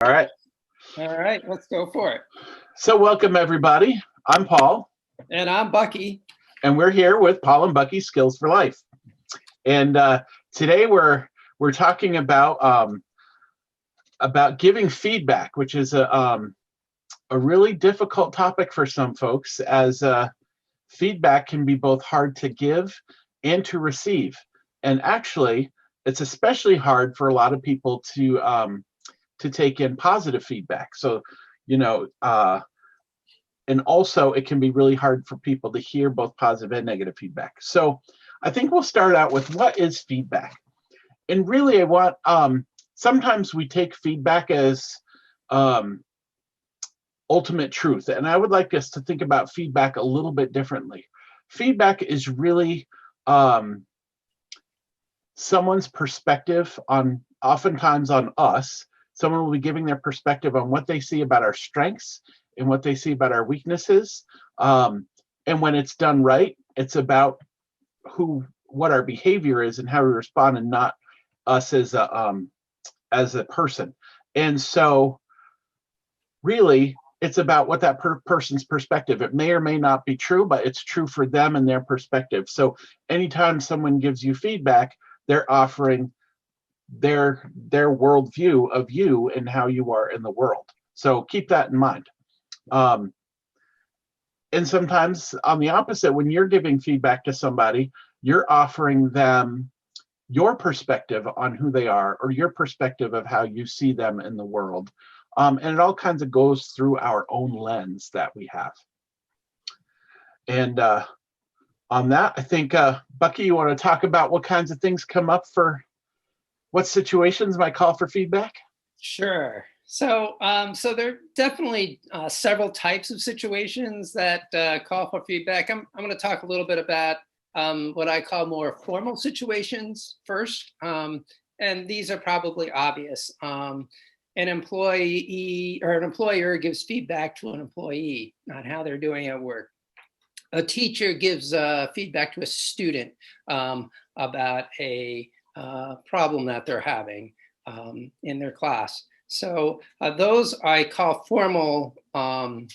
All right. All right, let's go for it. So welcome everybody. I'm Paul. And I'm Bucky. And we're here with Paul and Bucky Skills for Life. And today we're talking about giving feedback, which is a really difficult topic for some folks, as feedback can be both hard to give and to receive. And actually, it's especially hard for a lot of people to take in positive feedback. So, and also it can be really hard for people to hear both positive and negative feedback. So I think we'll start out with what is feedback. And really I want, sometimes we take feedback as ultimate truth. And I would like us to think about feedback a little bit differently. Feedback is really someone's perspective oftentimes on us. Someone will be giving their perspective on what they see about our strengths and what they see about our weaknesses. And when it's done right, it's about what our behavior is and how we respond, and not us as a person. And so really, it's about what that person's perspective. It may or may not be true, but it's true for them and their perspective. So anytime someone gives you feedback, they're offering their worldview of you and how you are in the world. So keep that in mind. And sometimes on the opposite, when you're giving feedback to somebody, you're offering them your perspective on who they are, or your perspective of how you see them in the world. And it all kinds of goes through our own lens that we have. And on that, I think, Bucky, you want to talk about what kinds of things come up for what situations might call for feedback? Sure. So there are definitely several types of situations that call for feedback. I'm going to talk a little bit about what I call more formal situations first. And these are probably obvious. An employee or an employer gives feedback to an employee on how they're doing at work. A teacher gives feedback to a student about a problem that they're having in their class. So those I call formal. I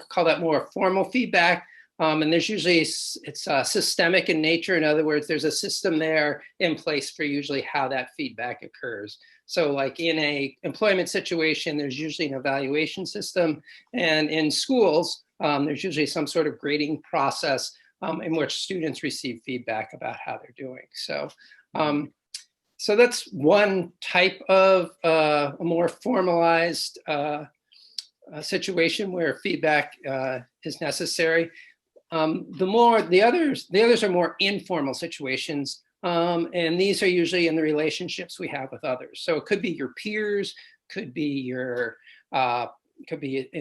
call that more formal feedback. And there's usually it's systemic in nature. In other words, there's a system there in place for usually how that feedback occurs. So like in a employment situation, there's usually an evaluation system, and in schools, there's usually some sort of grading process in which students receive feedback about how they're doing. So that's one type of a more formalized situation where feedback is necessary. The others are more informal situations, and these are usually in the relationships we have with others. So it could be your peers, could be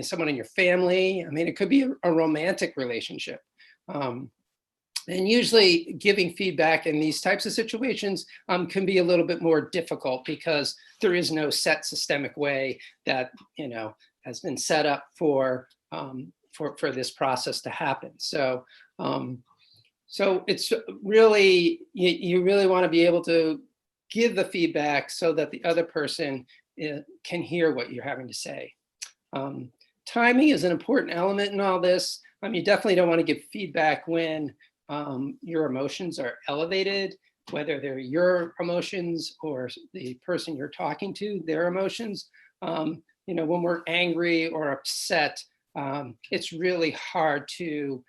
someone in your family. I mean, it could be a romantic relationship. And usually giving feedback in these types of situations can be a little bit more difficult because there is no set systemic way that, has been set up for this process to happen. So it's really, you really want to be able to give the feedback so that the other person can hear what you're having to say. Timing is an important element in all this. You definitely don't want to give feedback when your emotions are elevated, whether they're your emotions or the person you're talking to, their emotions. When we're angry or upset, it's really hard to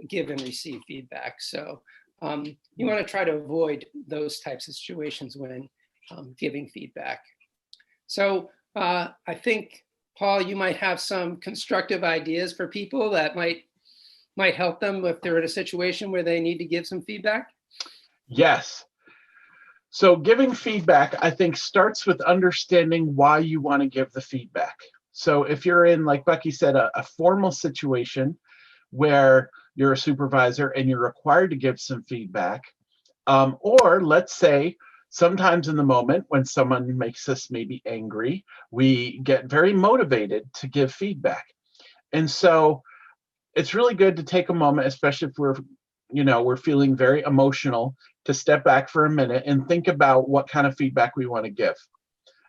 give and receive feedback. So you want to try to avoid those types of situations when giving feedback. So I think, Paul, you might have some constructive ideas for people that might help them if they're in a situation where they need to give some feedback? Yes. So giving feedback, I think, starts with understanding why you want to give the feedback. So if you're in, like Bucky said, a formal situation where you're a supervisor and you're required to give some feedback, or let's say sometimes in the moment when someone makes us maybe angry, we get very motivated to give feedback. And so it's really good to take a moment, especially if we're feeling very emotional, to step back for a minute and think about what kind of feedback we want to give.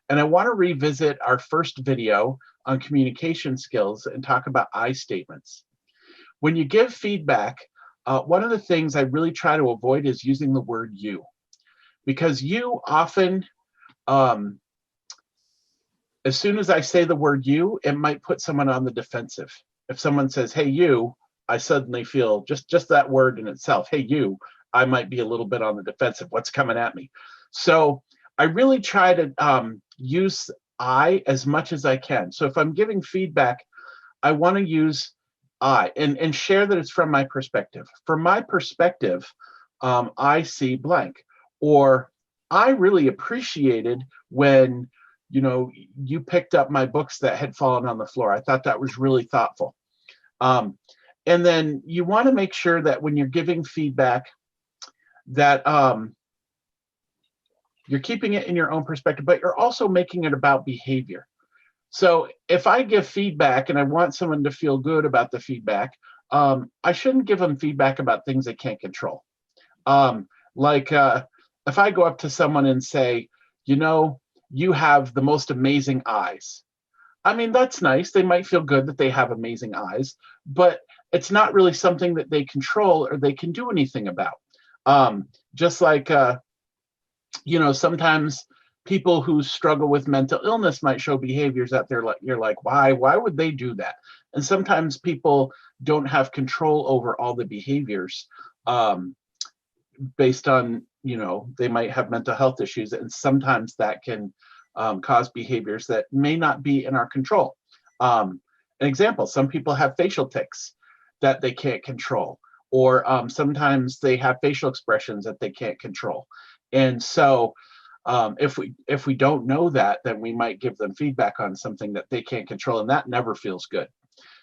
And I want to revisit our first video on communication skills and talk about I statements. When you give feedback, one of the things I really try to avoid is using the word you, because you often, as soon as I say the word you, it might put someone on the defensive. If someone says, hey, you, I suddenly feel just that word in itself, hey, you, I might be a little bit on the defensive. What's coming at me? So I really try to use I as much as I can. So if I'm giving feedback, I want to use I and share that it's from my perspective. From my perspective, I see blank. Or I really appreciated when you picked up my books that had fallen on the floor. I thought that was really thoughtful. And then you want to make sure that when you're giving feedback that you're keeping it in your own perspective, but you're also making it about behavior. So if I give feedback and I want someone to feel good about the feedback, I shouldn't give them feedback about things they can't control. If I go up to someone and say, you have the most amazing eyes. I mean, that's nice. They might feel good that they have amazing eyes, but it's not really something that they control or they can do anything about. Just like, sometimes people who struggle with mental illness might show behaviors that you're like, why would they do that? And sometimes people don't have control over all the behaviors based on, they might have mental health issues. And sometimes that can cause behaviors that may not be in our control. An example, some people have facial tics that they can't control, or sometimes they have facial expressions that they can't control. And so if we don't know that, then we might give them feedback on something that they can't control, and that never feels good.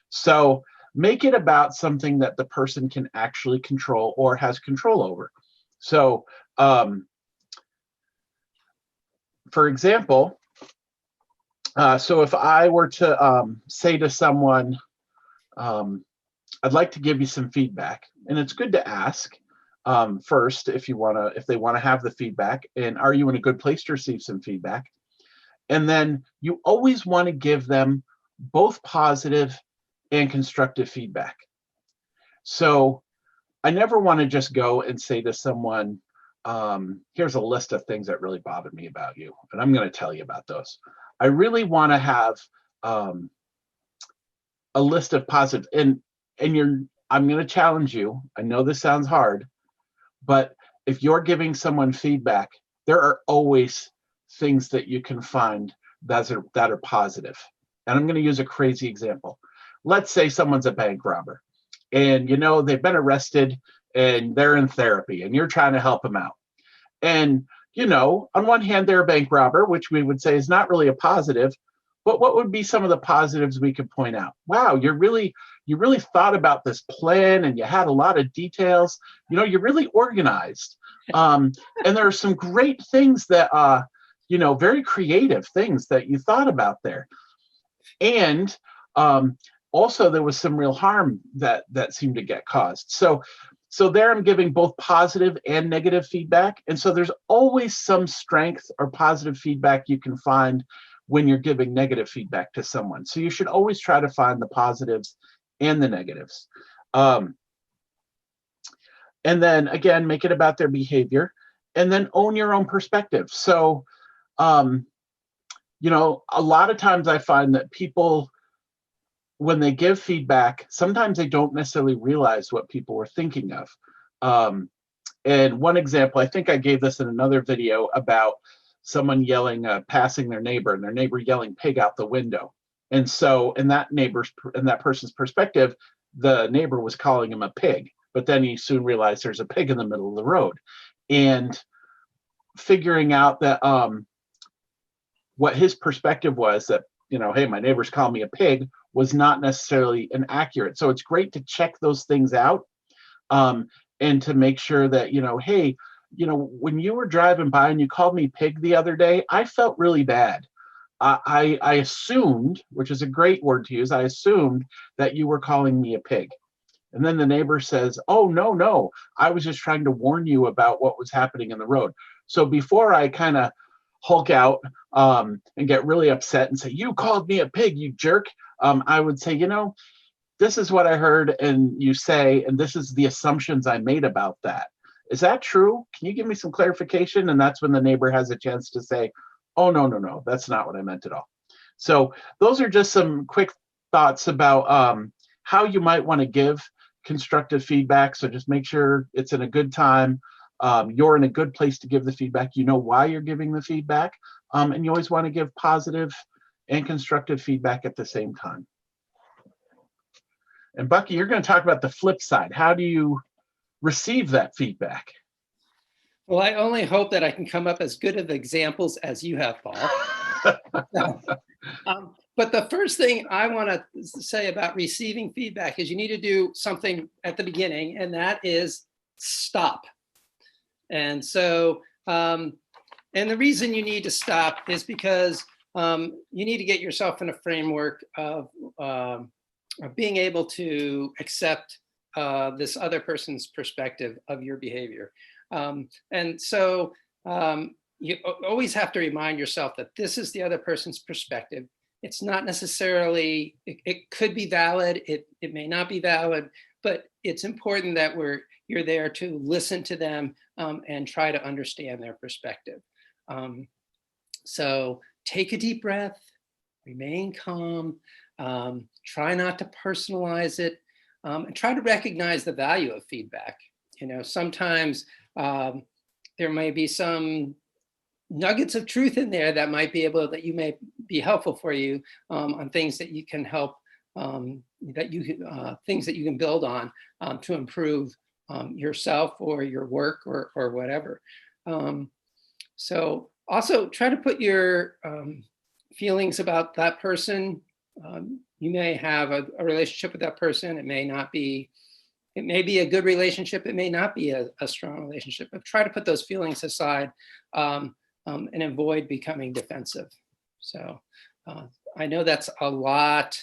So make it about something that the person can actually control or has control over. So for example, so if I were to say to someone, I'd like to give you some feedback, and it's good to ask first if they want to have the feedback, and are you in a good place to receive some feedback? And then you always want to give them both positive and constructive feedback. So I never want to just go and say to someone, here's a list of things that really bothered me about you, and I'm going to tell you about those. I really want to have a list of positive, and I'm going to challenge you. I know this sounds hard, but if you're giving someone feedback, there are always things that you can find that are positive. And I'm going to use a crazy example. Let's say someone's a bank robber, and they've been arrested and they're in therapy, and you're trying to help them out. And on one hand, they're a bank robber, which we would say is not really a positive. But what would be some of the positives we could point out? Wow, you really thought about this plan, and you had a lot of details. You're really organized. And there are some great things that, very creative things that you thought about there. And also there was some real harm that seemed to get caused. So there I'm giving both positive and negative feedback. And so there's always some strength or positive feedback you can find when you're giving negative feedback to someone. So you should always try to find the positives and the negatives. And then again, make it about their behavior, and then own your own perspective. So, a lot of times I find that people, when they give feedback, sometimes they don't necessarily realize what people were thinking of. And one example, I think I gave this in another video about someone yelling, passing their neighbor, and their neighbor yelling pig out the window. And so in that person's perspective, the neighbor was calling him a pig, but then he soon realized there's a pig in the middle of the road. And figuring out that what his perspective was, that, hey, my neighbor's calling me a pig, was not necessarily inaccurate. So it's great to check those things out, and to make sure that, hey, when you were driving by and you called me pig the other day, I felt really bad. I assumed, which is a great word to use, I assumed that you were calling me a pig. And then the neighbor says, oh, no, I was just trying to warn you about what was happening in the road. So before I kind of Hulk out and get really upset and say, "You called me a pig, you jerk," I would say, this is what I heard and you say, and this is the assumptions I made about that. Is that true? Can you give me some clarification? And that's when the neighbor has a chance to say, "Oh, no, no, no, that's not what I meant at all." So those are just some quick thoughts about how you might want to give constructive feedback. So just make sure it's in a good time. You're in a good place to give the feedback. You know why you're giving the feedback. And you always want to give positive and constructive feedback at the same time. And Bucky, you're going to talk about the flip side. How do you receive that feedback? Well, I only hope that I can come up as good of examples as you have, Paul. But the first thing I want to say about receiving feedback is you need to do something at the beginning, and that is stop. And so, and the reason you need to stop is because you need to get yourself in a framework of being able to accept this other person's perspective of your behavior. And so you always have to remind yourself that this is the other person's perspective. It's not necessarily, it could be valid, it may not be valid, but it's important that you're there to listen to them and try to understand their perspective. So take a deep breath, remain calm, try not to personalize it, and try to recognize the value of feedback. Sometimes there may be some nuggets of truth in there that you may be helpful for you on things that you can help, things that you can build on to improve yourself or your work or whatever. So also try to put your feelings about that person. You may have a relationship with that person. It may be a good relationship. It may not be a strong relationship, but try to put those feelings aside and avoid becoming defensive. So I know that's a lot.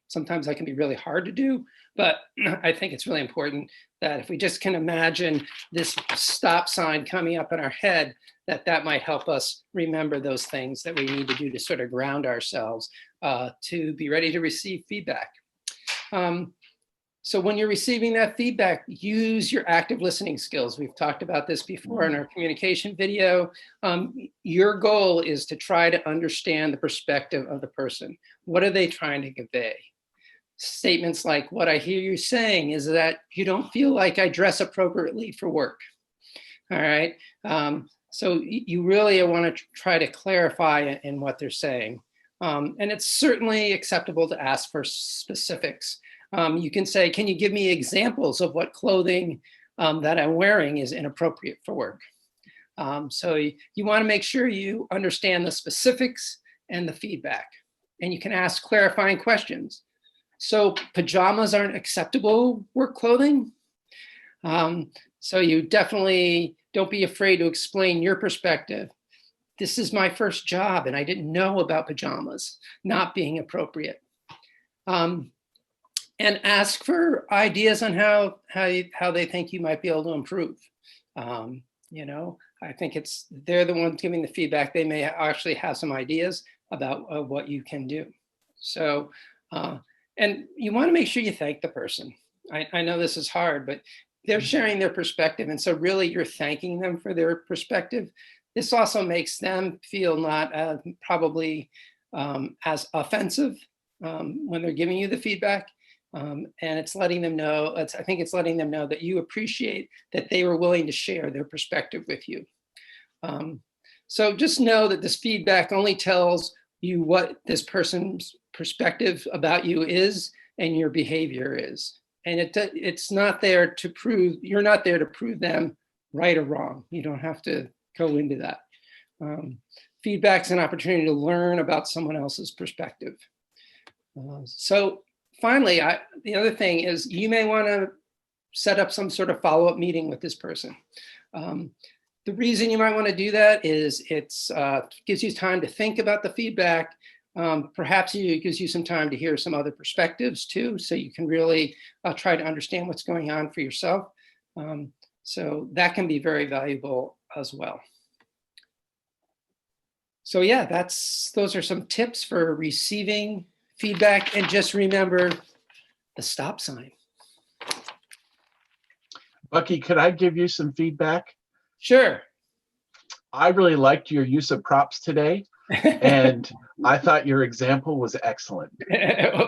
Sometimes that can be really hard to do, but I think it's really important that if we just can imagine this stop sign coming up in our head, that might help us remember those things that we need to do to sort of ground ourselves to be ready to receive feedback. So when you're receiving that feedback, use your active listening skills. We've talked about this before in our communication video. Your goal is to try to understand the perspective of the person. What are they trying to convey? Statements like, "What I hear you saying is that you don't feel like I dress appropriately for work." All right. So you really want to try to clarify in what they're saying. And it's certainly acceptable to ask for specifics. You can say, "Can you give me examples of what clothing that I'm wearing is inappropriate for work?" So you want to make sure you understand the specifics and the feedback. And you can ask clarifying questions. "So pajamas aren't acceptable work clothing?" So you definitely don't be afraid to explain your perspective. "This is my first job and I didn't know about pajamas not being appropriate." And ask for ideas on how they think you might be able to improve. I think they're the ones giving the feedback. They may actually have some ideas about what you can do. So, and you want to make sure you thank the person. I know this is hard, but they're sharing their perspective. And so really you're thanking them for their perspective. This also makes them feel not probably as offensive when they're giving you the feedback. And it's letting them know, I think it's letting them know that you appreciate that they were willing to share their perspective with you. So just know that this feedback only tells you what this person's perspective about you is and your behavior is. And it's not there to prove, you're not there to prove them right or wrong. You don't have to go into that. Feedback's an opportunity to learn about someone else's perspective. So finally, the other thing is you may want to set up some sort of follow-up meeting with this person. The reason you might want to do that is it gives you time to think about the feedback. Perhaps it gives you some time to hear some other perspectives too, so you can really try to understand what's going on for yourself. So that can be very valuable as well. So yeah, those are some tips for receiving feedback, and just remember the stop sign. Bucky, could I give you some feedback? Sure. I really liked your use of props today, and I thought your example was excellent.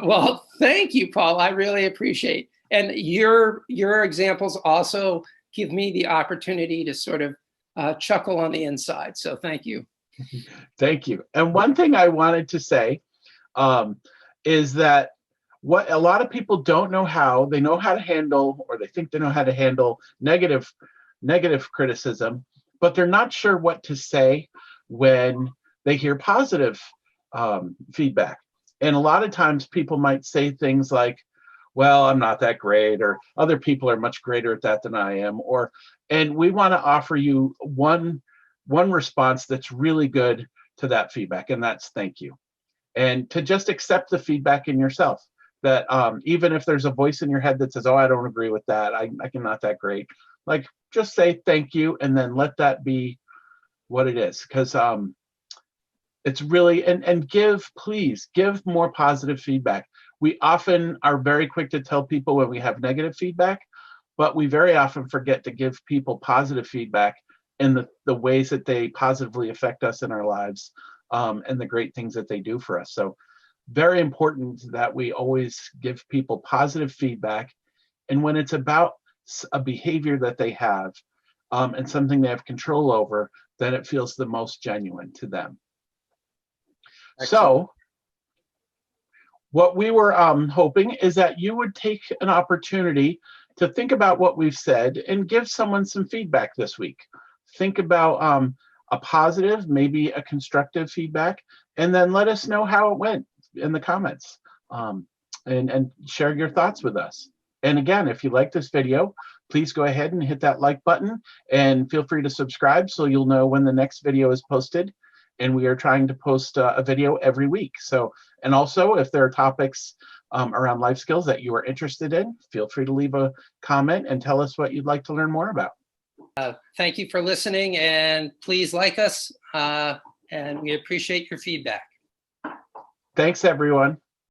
Well, thank you, Paul. I really appreciate. And your examples also give me the opportunity to sort of chuckle on the inside. So thank you. Thank you. And one thing I wanted to say is that what a lot of people don't know how, they know how to handle, or they think they know how to handle negative criticism, but they're not sure what to say when they hear positive feedback. And a lot of times people might say things like, well, I'm not that great, or other people are much greater at that than I am, and we want to offer you one response that's really good to that feedback, and that's thank you. And to just accept the feedback in yourself, that even if there's a voice in your head that says, oh, I don't agree with that, I'm not that great, like just say thank you, and then let that be what it is. Because it's really, and please give more positive feedback. We often are very quick to tell people when we have negative feedback, but we very often forget to give people positive feedback in the ways that they positively affect us in our lives, and the great things that they do for us. So very important that we always give people positive feedback. And when it's about a behavior that they have, and something they have control over, then it feels the most genuine to them. Excellent. So what we were hoping is that you would take an opportunity to think about what we've said and give someone some feedback this week. Think about a positive, maybe a constructive feedback, and then let us know how it went in the comments, and share your thoughts with us. And again, if you like this video, please go ahead and hit that like button, and feel free to subscribe so you'll know when the next video is posted. And we are trying to post a video every week. So, and also if there are topics around life skills that you are interested in, feel free to leave a comment and tell us what you'd like to learn more about. Thank you for listening, and please like us, and we appreciate your feedback. Thanks, everyone.